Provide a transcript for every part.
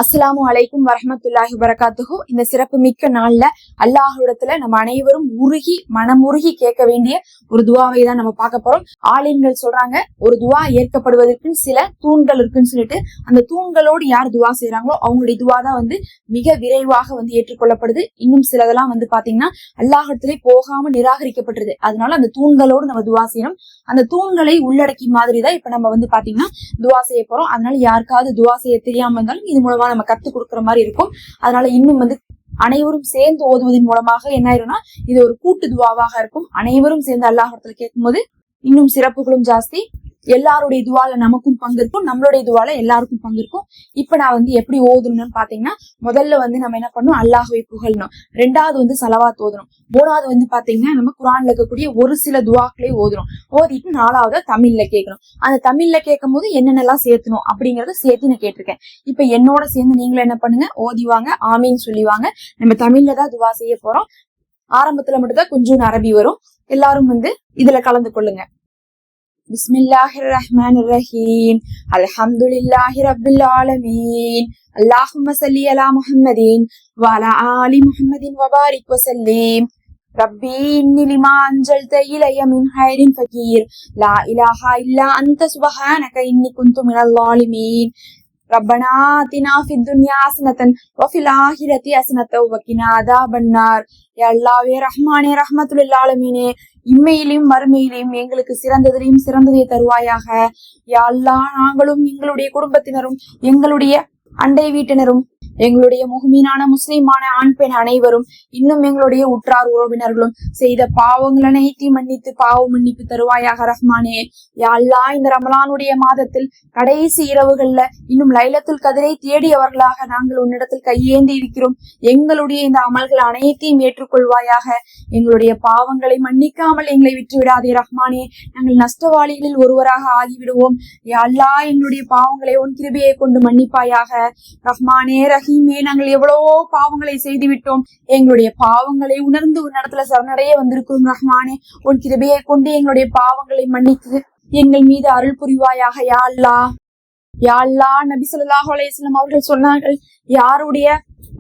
அஸ்ஸலாமு அலைக்கும் வரஹ்மத்துல்லாஹி வபரகாத்துஹு. இந்த சிறப்பு மிக்க நாள்ல அல்லாஹ்விடத்துல நம்ம அனைவரும் மனமுருகி கேட்க வேண்டிய ஒரு துவாவை தான் நம்ம பார்க்க போறோம். ஆலிம்கள் சொல்றாங்க, ஒரு துவா ஏற்கப்படுவதற்கு சில தூண்கள் இருக்குன்னு சொல்லிட்டு, அந்த தூண்களோடு யார் துவா செய்யறாங்களோ அவங்களுடைய துவா தான் மிக விரைவாக ஏற்றுக்கொள்ளப்படுது. இன்னும் சிலதெல்லாம் பாத்தீங்கன்னா அல்லாஹ்விடத்திலே போகாம நிராகரிக்கப்பட்டது. அதனால அந்த தூண்களோடு நம்ம துவா செய்யணும். அந்த தூண்களை உள்ளடக்கி மாதிரி தான் இப்ப நம்ம பாத்தீங்கன்னா துவா செய்ய போறோம். அதனால யாருக்காவது துவா செய்ய தெரியாம இருந்தாலும் இது மூலமா நம்ம கத்து கொடுக்குற மாதிரி இருக்கும். அதனால இன்னும் அனைவரும் சேர்ந்து ஓதுவதன் மூலமாக என்ன ஆயிரும்னா இது ஒரு கூட்டு துவாவாக இருக்கும். அனைவரும் சேர்ந்து அல்லாஹ்விடத்துல கேட்கும் போது இன்னும் சிறப்புகளும் ஜாஸ்தி. எல்லாருடைய துவால நமக்கும் பங்கு இருக்கும், நம்மளுடைய துவால எல்லாருக்கும் பங்கு இருக்கும். இப்ப நான் எப்படி ஓதணும்னு பாத்தீங்கன்னா, முதல்ல நம்ம என்ன பண்ணணும், அல்லாஹ்வை புகழணும். ரெண்டாவது சலவாத் ஓதணும். மூணாவது பாத்தீங்கன்னா நம்ம குர்ஆன்ல இருக்கக்கூடிய ஒரு சில துவாக்களை ஓதணும். ஓதிட்டு நாலாவது தமிழ்ல கேட்கணும். அந்த தமிழ்ல கேட்கும் போது என்னென்னலாம் சேர்த்தணும் அப்படிங்கறத சேர்த்து நான் கேட்டிருக்கேன். இப்ப என்னோட சேர்ந்து நீங்களும் என்ன பண்ணுங்க, ஓதிவாங்க, ஆமீன் சொல்லிவாங்க. நம்ம தமிழ்ல தான் துவா செய்ய போறோம். ஆரம்பத்துல மட்டும் தான் கொஞ்சம் அரபி வரும். எல்லாரும் இதுல கலந்து கொள்ளுங்க. பிஸ்மில்லாஹிர்ரஹ்மானிர்ரஹீம். அல்ஹம்துலில்லாஹி ரப்பில் ஆலமீன். அல்லாஹும்ம ஸல்லி அலா முஹம்மதின் வ அலா ஆலி முஹம்மதின் வ பாரிக் வ ஸல்லிம். ரப்பி இன்னி லிமா அன்ஜல்த இலைய மின் ஹைரின் ஃபகீர். லா இலாஹா இல்லா அன்த சுப்ஹானக இன்னி குன்து மினல் ஸாலிமீன். ரப்பனா ஆத்தினா ஃபித் துன்யா ஹஸனத்தன் வ ஃபில் ஆஹிரத்தி ஹஸனத்தன் வ கினா அஸாபன் நார். யா அல்லாஹ்வே ரஹ்மானே ரஹ்மத்துல் லில் ஆலமீனே, இம்மையிலும் மறுமையிலும் எங்களுக்கு சிறந்ததிலையும் சிறந்ததை தருவாயாக. யா அல்லாஹ், நாங்களும் எங்களுடைய குடும்பத்தினரும் எங்களுடைய அண்டை வீட்டினரும் எங்களுடைய முஹ்மீனான முஸ்லிமான ஆண் பெண் அனைவரும் இன்னும் எங்களுடைய உற்றார் உறவினர்களும் செய்த பாவங்கள் அனைத்தையும் மன்னித்து பாவ மன்னிப்பு தருவாயாக ரஹ்மானே. யா அல்லாஹ், இந்த ரமலானுடைய மாதத்தில் கடைசி இரவுகள்ல இன்னும் லைலத்துல் கதிரை தேடியவர்களாக நாங்கள் உன்னிடத்தில் கையேந்தி இருக்கிறோம். எங்களுடைய இந்த அமல்கள் அனைத்தையும் ஏற்றுக்கொள்வாயாக. எங்களுடைய பாவங்களை மன்னிக்காமல் எங்களை விட்டு விடாதே ரஹ்மானே. நாங்கள் நஷ்டவாளிகளில் ஒருவராக ஆகிவிடுவோம். யா அல்லாஹ், எங்களுடைய பாவங்களை உன் கிருபையை கொண்டு மன்னிப்பாயாக ரஹ்மானே ரஹீமே. நாங்கள் எவ்வளவோ பாவங்களை செய்து விட்டோம். எங்களுடைய பாவங்களை உணர்ந்து உன் இடத்துல சரணடைய வந்திருக்கிறோம் ரஹ்மானே. உன் கிருபையை கொண்டு எங்களுடைய பாவங்களை மன்னித்து எங்கள் மீது அருள் புரிவாயாக யா அல்லாஹ். யா அல்லாஹ், நபி ஸல்லல்லாஹு அலைஹி வஸல்லம் அவர்கள் சொன்னார்கள், யாருடைய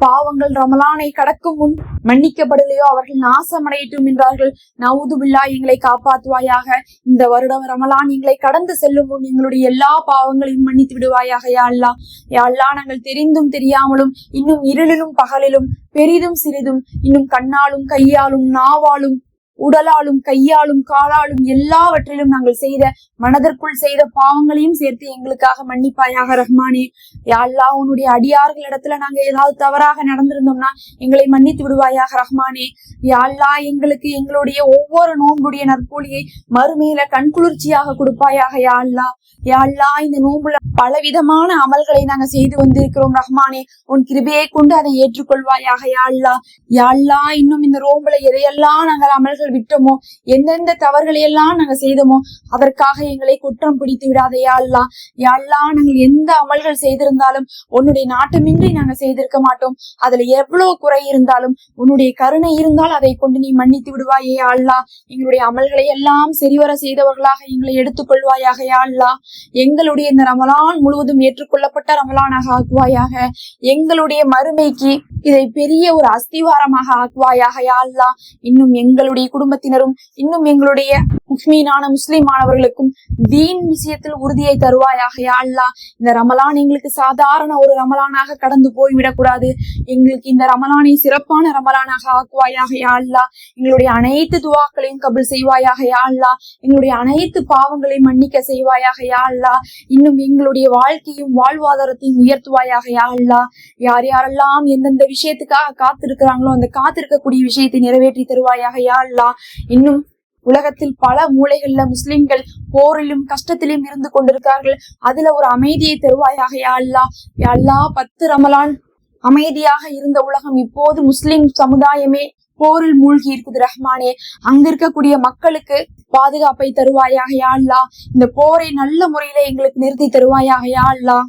பாவங்கள் ரமலானை கடக்கும் முன் மன்னிக்கப்படலையோ அவர்கள் நாசமடையட்டும் என்றார்கள். நவுது பில்லாஹ், எங்களை காப்பாற்றுவாயாக. இந்த வருடம் ரமலான் எங்களை கடந்து செல்லும் முன் எங்களுடைய எல்லா பாவங்களையும் மன்னித்து விடுவாயாக யா அல்லாஹ். யா அல்லாஹ், நாங்கள் தெரிந்தும் தெரியாமலும் இன்னும் இருளிலும் பகலிலும் பெரிதும் சிறிதும் இன்னும் கண்ணாலும் கையாலும் நாவாலும் உடலாலும் கையாலும் காலாலும் எல்லாவற்றிலும் நாங்கள் செய்த மனதிற்குள் செய்த பாவங்களையும் சேர்த்து எங்களுக்காக மன்னிப்பாயாக ரஹ்மானே. யா அல்லாஹ், உன்னுடைய அடியார்களிடத்துல நாங்க ஏதாவது தவறாக நடந்திருந்தோம்னா எங்களை மன்னித்து விடுவாயாக ரஹ்மானே. யா அல்லாஹ், எங்களுக்கு எங்களுடைய ஒவ்வொரு நோன்புடைய நற்கூலியை மறுமையில கண்குளிர்ச்சியாக கொடுப்பாயாக யா அல்லாஹ். யா அல்லாஹ், இந்த நோன்புல பலவிதமான அமல்களை நாங்க செய்து வந்திருக்கிறோம் ரஹ்மானே. உன் கிருபையை கொண்டு அதை ஏற்றுக்கொள்வாயாக யா அல்லாஹ். யா அல்லாஹ், இன்னும் இந்த நோன்புல எதையெல்லாம் நாங்கள் அமல்கள் விட்டோமோ, எந்தெந்த தவறுகளை எல்லாம் நாங்க செய்தோமோ அதற்காக எங்களை குற்றம் பிடித்து விடாதே யா அல்லாஹ். யா அல்லாஹ், நாங்கள் எந்த அமல்கள் செய்திருந்தாலும் உன்னுடைய நாட்டமின்றி நாங்க செய்திருக்க மாட்டோம். அதுல எவ்வளவு குறை இருந்தாலும் உன்னுடைய கருணை இருந்தால் அதை கொண்டு நீ மன்னித்து விடுவாயே யா அல்லாஹ். எங்களுடைய அமல்களை எல்லாம் சரிவர செய்தவர்களாக எங்களை எடுத்துக்கொள்வாயாக யா அல்லாஹ். எங்களுடைய இந்த ரமலான் முழுவதும் ஏற்றுக்கொள்ளப்பட்ட ரமலானாக ஆக்குவாயாக. எங்களுடைய மறுமைக்கு இதை பெரிய ஒரு அஸ்திவாரமாக ஆக்குவாயாக யா அல்லாஹ். இன்னும் எங்களுடைய குடும்பத்தினரும் இன்னும் எங்களுடைய முஸ்லிமான முஸ்லிமானவர்களுக்கும் தீன் விஷயத்தில் உறுதியை தருவாயாக யா அல்லாஹ். இந்த ரமலான் எங்களுக்கு சாதாரண ஒரு ரமலானாக கடந்து போய்விடக்கூடாது. எங்களுக்கு இந்த ரமலானை சிறப்பான ரமலானாக ஆக்குவாயாக யா அல்லாஹ். எங்களுடைய அனைத்து துவாக்களையும் கபூல் செய்வாயாக யா அல்லாஹ். எங்களுடைய அனைத்து பாவங்களையும் மன்னிக்க செய்வாயாக யா அல்லாஹ். இன்னும் எங்களுடைய வாழ்க்கையும் வாழ்வாதாரத்தையும் உயர்த்துவாயாக யா அல்லாஹ். யார் யாரெல்லாம் எந்தெந்த விஷயத்துக்காக காத்திருக்கிறாங்களோ அந்த காத்திருக்கக்கூடிய விஷயத்தை நிறைவேற்றி தருவாயாக யா அல்லாஹ். இன்னும் உலகத்தில் பல மூலைகள்ல முஸ்லிம்கள் போரிலும் கஷ்டத்திலும் இருந்து கொண்டிருக்கார்கள். அதுல ஒரு அமைதியை தருவாயாக யா அல்லாஹ். யா அல்லாஹ், 10 ரமலான் அமைதியாக இருந்த உலகம் இப்போது முஸ்லிம் சமுதாயமே போரில் மூழ்கி இருக்குது ரஹ்மானே. அங்க இருக்கக்கூடிய மக்களுக்கு பாதுகாப்பை தருவாயாக யா அல்லாஹ். இந்த போரை நல்ல முறையில எங்களுக்கு நிறுத்தி தருவாயாக யா அல்லாஹ்.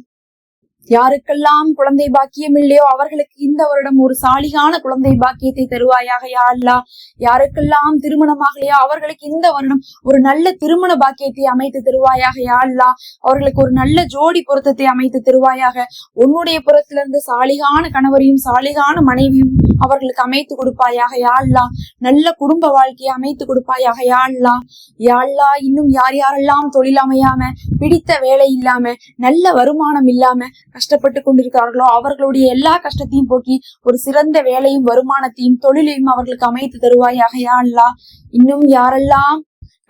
யாருக்கெல்லாம் குழந்தை பாக்கியம் இல்லையோ அவர்களுக்கு இந்த வருடம் ஒரு சாலிகான குழந்தை பாக்கியத்தை தருவாயாக யா அல்லாஹ். யாருக்கெல்லாம் திருமணமாகலையோ அவர்களுக்கு இந்த வருடம் ஒரு நல்ல திருமண பாக்கியத்தை அமைத்து தருவாயாக யா அல்லாஹ். அவர்களுக்கு ஒரு நல்ல ஜோடி பொருத்தத்தை அமைத்து தருவாயாக. உன்னுடைய புறத்திலிருந்து சாலிகான கணவரையும் சாலிகான மனைவியும் அவர்களுக்கு அமைத்து கொடுப்பாயாக யா அல்லாஹ். நல்ல குடும்ப வாழ்க்கையை அமைத்து கொடுப்பாயாக யா அல்லாஹ். யா அல்லாஹ், இன்னும் யார் யாரெல்லாம் தொழில் அமையாம, பிடித்த வேலை இல்லாம, நல்ல வருமானம் இல்லாம கஷ்டப்பட்டு கொண்டிருக்கிறார்களோ அவர்களுடைய எல்லா கஷ்டத்தையும் போக்கி ஒரு சிறந்த வேலையும் வருமானத்தையும் தொழிலையும் அவர்களுக்கு அமைத்து தருவாயாக யா அல்லாஹ். இன்னும் யாரெல்லாம்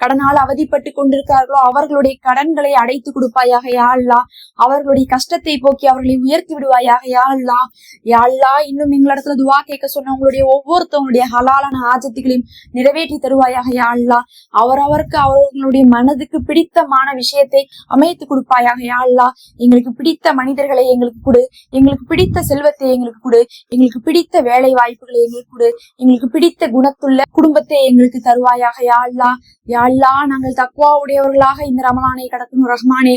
கடனால் அவதிப்பட்டு கொண்டிருக்கிறார்களோ அவர்களுடைய கடன்களை அடைத்து கொடுப்பாயாக யா அல்லாஹ். அவர்களுடைய கஷ்டத்தை போக்கி அவர்களை உயர்த்தி விடுவாயாக யா அல்லாஹ். யா அல்லாஹ், இன்னும் எங்களிடத்துல துவா கேட்க சொன்ன உங்களுடைய ஒவ்வொருத்தவங்களுடைய ஹலாலான ஆஜத்துகளையும் நிறைவேற்றி தருவாயாக யா அல்லாஹ். அவரவருக்கு அவர்களுடைய மனதுக்கு பிடித்தமான விஷயத்தை அமைத்து கொடுப்பாயாக யா அல்லாஹ். எங்களுக்கு பிடித்த மனிதர்களை எங்களுக்கு கொடு, எங்களுக்கு பிடித்த செல்வத்தை எங்களுக்கு கொடு, எங்களுக்கு பிடித்த வேலை வாய்ப்புகளை எங்களுக்கு கொடு, எங்களுக்கு பிடித்த குணத்துள்ள குடும்பத்தை எங்களுக்கு தருவாயாக யா அல்லாஹ். யா அல்லாஹ், நாங்கள் தக்வா உடையவர்களாக இந்த ரமலானை கடக்கணும் ரஹ்மானே.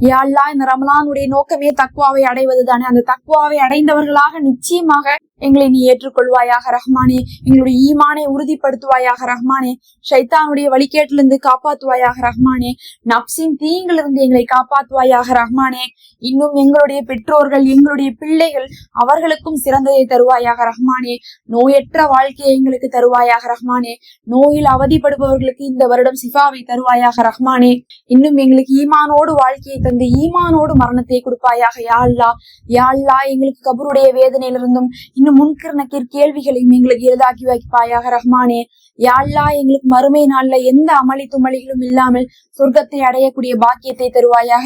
யா அல்லாஹ், இந்த ரமலானுடைய நோக்கமே தக்வாவை அடைவது தானே. அந்த தக்வாவை அடைந்தவர்களாக நிச்சயமாக எங்களை நீ ஏற்றுக்கொள்வாயாக ரஹ்மானே. எங்களுடைய ஈமானை உறுதிப்படுத்துவாயாக ரஹ்மானே. ஷைத்தானுடைய வழிகேட்டிலிருந்து காப்பாற்றுவாயாக ரஹ்மானே. நப்சின் தீங்கிலிருந்து எங்களை காப்பாற்றுவாயாக ரஹ்மானே. இன்னும் எங்களுடைய பெற்றோர்கள், எங்களுடைய பிள்ளைகள், அவர்களுக்கும் சிறந்ததை தருவாயாக ரஹ்மானே. நோயற்ற வாழ்க்கையை எங்களுக்கு தருவாயாக ரஹ்மானே. நோயில் அவதிப்படுபவர்களுக்கு இந்த வருடம் சிஃபாவை தருவாயாக ரஹ்மானே. இன்னும் எங்களுக்கு ஈமானோடு வாழ்க்கையை தந்து ஈமானோடு மரணத்தை கொடுப்பாயாக யா அல்லாஹ். யா அல்லாஹ், எங்களுக்கு கபருடைய வேதனையிலிருந்தும் இன்னும் முன்கர் நக்கீர் கேள்விகளையும் எங்களுக்கு எளிதாக்கி வைப்பாயாக ரஹ்மானே. யா அல்லாஹ், எங்களுக்கு மறுமை நாள்ல எந்த அமளி துமளிகளும் இல்லாமல் சொர்க்கத்தை அடையக்கூடிய பாக்கியத்தை தருவாயாக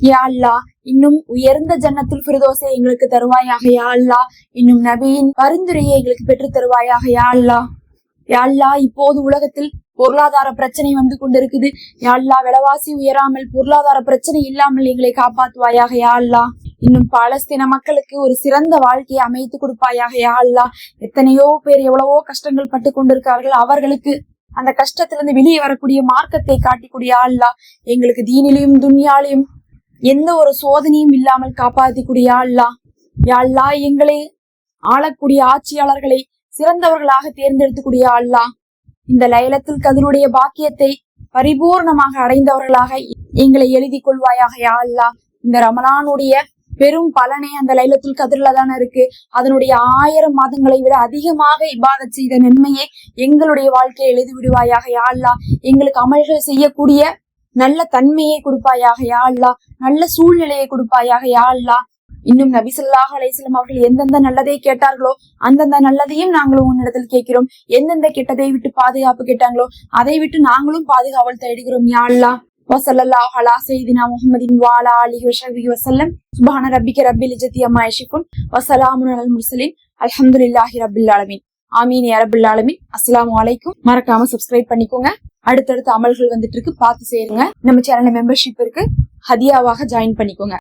யா அல்லாஹ். இன்னும் உயர்ந்த ஜன்னத்துல் ஃபிர்தௌஸை எங்களுக்கு தருவாயாக யா அல்லாஹ். இன்னும் நபியின் பரிந்துரையை எங்களுக்கு பெற்று தருவாயாக யா அல்லாஹ். யா அல்லாஹ், இப்போது உலகத்தில் பொருளாதார பிரச்சனை வந்து கொண்டிருக்குது. யா அல்லாஹ், விலைவாசி உயராமல் பொருளாதார பிரச்சனை இல்லாமல் எங்களை காப்பாற்றுவாயாக யா அல்லாஹ். இன்னும் பாலஸ்தீன மக்களுக்கு ஒரு சிறந்த வாழ்க்கையை அமைத்து கொடுப்பாயாக யா அல்லாஹ். எத்தனையோ பேர் எவ்வளவோ கஷ்டங்கள் பட்டு கொண்டிருக்கிறார்கள். அவர்களுக்கு அந்த கஷ்டத்திலிருந்து வெளியே வரக்கூடிய மார்க்கத்தை காட்டிக்கூடிய அல்லாஹ். எங்களுக்கு தீனிலையும் துன்யாலையும் எந்த ஒரு சோதனையும் இல்லாமல் காப்பாற்றக்கூடிய அல்லாஹ். யா அல்லாஹ், எங்களை ஆளக்கூடிய ஆட்சியாளர்களை சிறந்தவர்களாக தேர்ந்தெடுத்துக்கூடிய அல்லாஹ். இந்த லைலத்துல் கத்ருடைய பாக்கியத்தை பரிபூர்ணமாக அடைந்தவர்களாக எங்களை எழுதி கொள்வாயாக யா அல்லாஹ். இந்த ரமலானுடைய பெரும் பலனே அந்த லைலத்துல் கத்ர்ல தானே இருக்கு. அதனுடைய 1000 மாதங்களை விட அதிகமாக இபாதத் செய்த நன்மையை எங்களுடைய வாழ்க்கையை எழுதி விடுவாயாக யா அல்லாஹ். எங்களுக்கு அமல்கள் செய்யக்கூடிய நல்ல தன்மையை கொடுப்பாயாக யா அல்லாஹ். நல்ல சூழ்நிலையை கொடுப்பாயாக யா அல்லாஹ். இன்னும் நபி ஸல்லல்லாஹு அலைஹி வஸல்லம் அவர்கள் எந்தெந்த நல்லதை கேட்டார்களோ அந்தந்த நல்லதையும் நாங்களும் உன்னிடத்தில் கேட்கிறோம். எந்தெந்த கெட்டதை விட்டு பாதுகாப்பு கேட்டாங்களோ அதை விட்டு நாங்களும் பாதுகாவல் தேடுகிறோம் யா அல்லாஹ். வஸல்லல்லாஹு அலா சய்யிதினா முஹம்மதின் வ அலா ஆலிஹி வஸஹ்பிஹி வஸல்லம். சுப்ஹான ரப்பிக ரப்பில் இஸ்ஸத்தி அம்மா யசிஃபூன் வ ஸலாமுன் அலல் முர்ஸலீன் அல்ஹம்துலில்லாஹி ரப்பில் ஆலமீன். ஆமீன் யா ரப்பில் ஆலமீன். அஸ்ஸலாமு அலைக்கும். மறக்காம சப்ஸ்கிரைப் பண்ணிக்கோங்க. அடுத்தடுத்த அமல்கள் வந்துட்டு இருக்கு, பார்த்து சேருங்க. நம்ம சேனல்ல மெம்பர்ஷிப் இருக்கு, ஹதியாவாக ஜாயின் பண்ணிக்கோங்க.